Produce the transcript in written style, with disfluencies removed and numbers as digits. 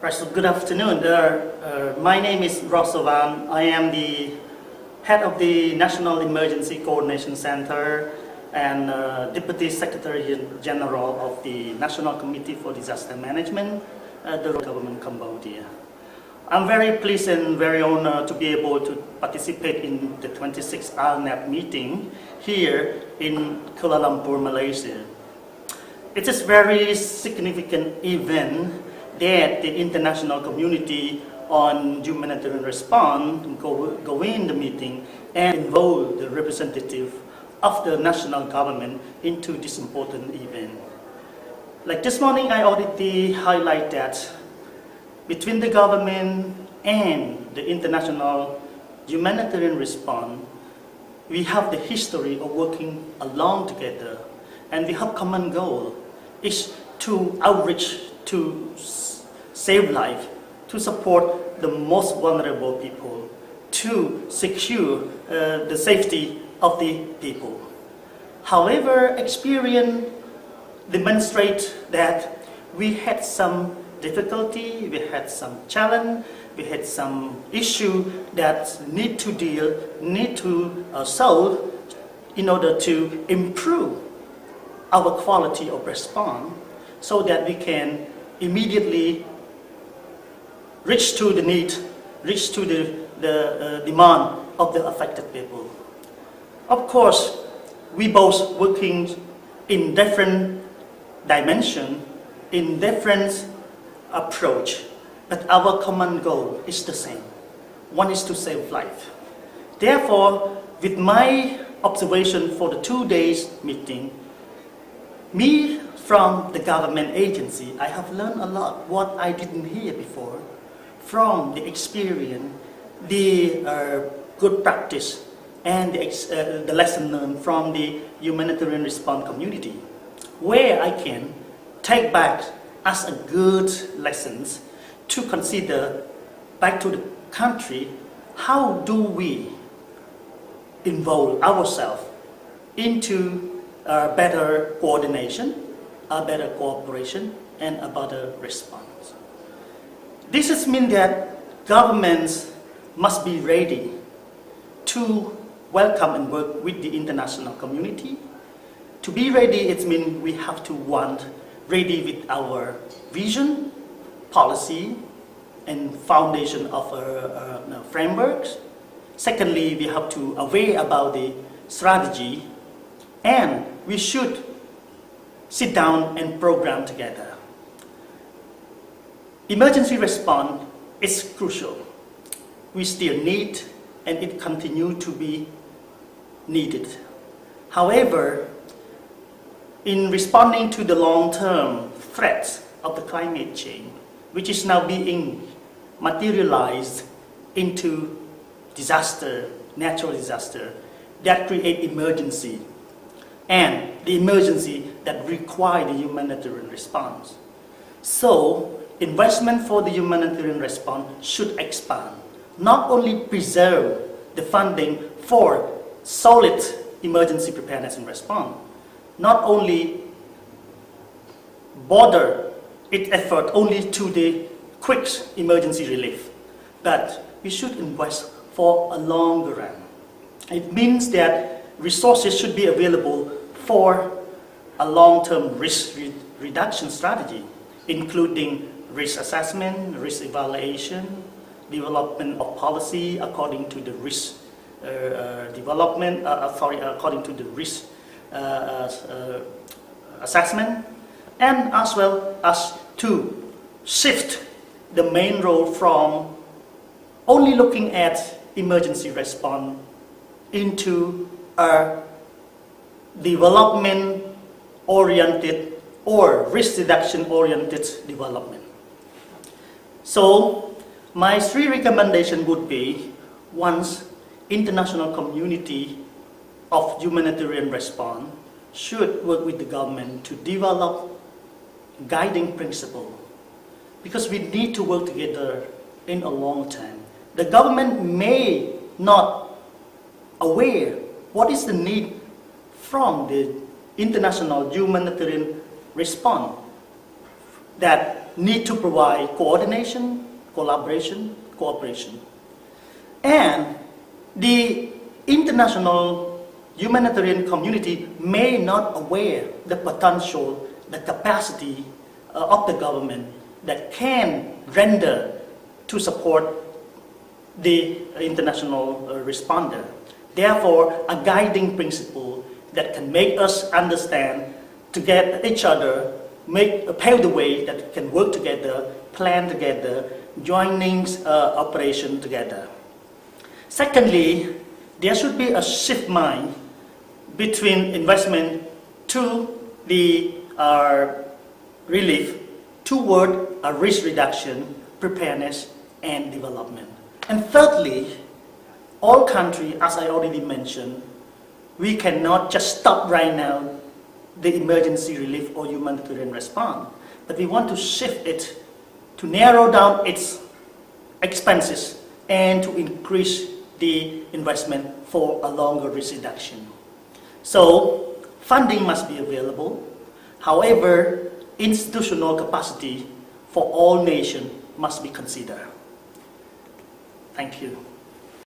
Right, so good afternoon. My name is Sovann. I am the head of the National Emergency Coordination Center and Deputy Secretary General of the National Committee for Disaster Management at the government Cambodia. I'm very pleased and very honored to be able to participate in the 26th ALNAP meeting here in Kuala Lumpur, Malaysia. It is a very significant event that the international community on humanitarian response go in the meeting and involve the representative of the national government into this important event. Like this morning, I already highlight that between the government and the international humanitarian response, we have the history of working along together, and we have common goal is to outreach, to save life, to support the most vulnerable people, to secure the safety of the people. However, experience demonstrates that we had some difficulty, we had some challenge, we had some issue that need to solve in order to improve our quality of response so that we can immediately reach to the need, reach to the demand of the affected people. Of course, we both working in different dimensions, in different approach, but our common goal is the same. One is to save life. Therefore, with my observation for the 2 days meeting, me from the government agency, I have learned a lot what I didn't hear before from the experience, the good practice, and the lesson learned from the humanitarian response community, where I can take back as a good lessons to consider back to the country, how do we involve ourselves into better coordination, a better cooperation, and a better response. This is mean that governments must be ready to welcome and work with the international community. To be ready, it means we have to want ready with our vision, policy, and foundation of frameworks. Secondly, we have to aware about the strategy, and we should sit down and program together. Emergency response is crucial. We still need, and it continue to be needed. However, in responding to the long-term threats of the climate change, which is now being materialized into disaster, natural disaster, that create emergency, and the emergency that require the humanitarian response. So, investment for the humanitarian response should expand, not only preserve the funding for solid emergency preparedness and response, not only border its effort only to the quick emergency relief, but we should invest for a longer run. It means that resources should be available for a long-term risk reduction strategy, including risk assessment, risk evaluation, development of policy according to the risk according to the risk assessment, and as well as to shift the main role from only looking at emergency response into a development-oriented or risk reduction-oriented development. So, my 3 recommendations would be: once, international community of humanitarian response should work with the government to develop guiding principle, because we need to work together in a long term. The government may not aware what is the need from the international humanitarian response that need to provide coordination, collaboration, cooperation. And the international humanitarian community may not aware the potential, the capacity of the government that can render to support the international responder. Therefore, a guiding principle that can make us understand to get each other, pave the way that can work together, plan together, joining operation together. Secondly, there should be a shift mind between investment to the relief toward a risk reduction, preparedness, and development. And thirdly, all countries, as I already mentioned, we cannot just stop right now the emergency relief or humanitarian response, but we want to shift it to narrow down its expenses and to increase the investment for a longer risk reduction. So funding must be available. However, institutional capacity for all nations must be considered. Thank you.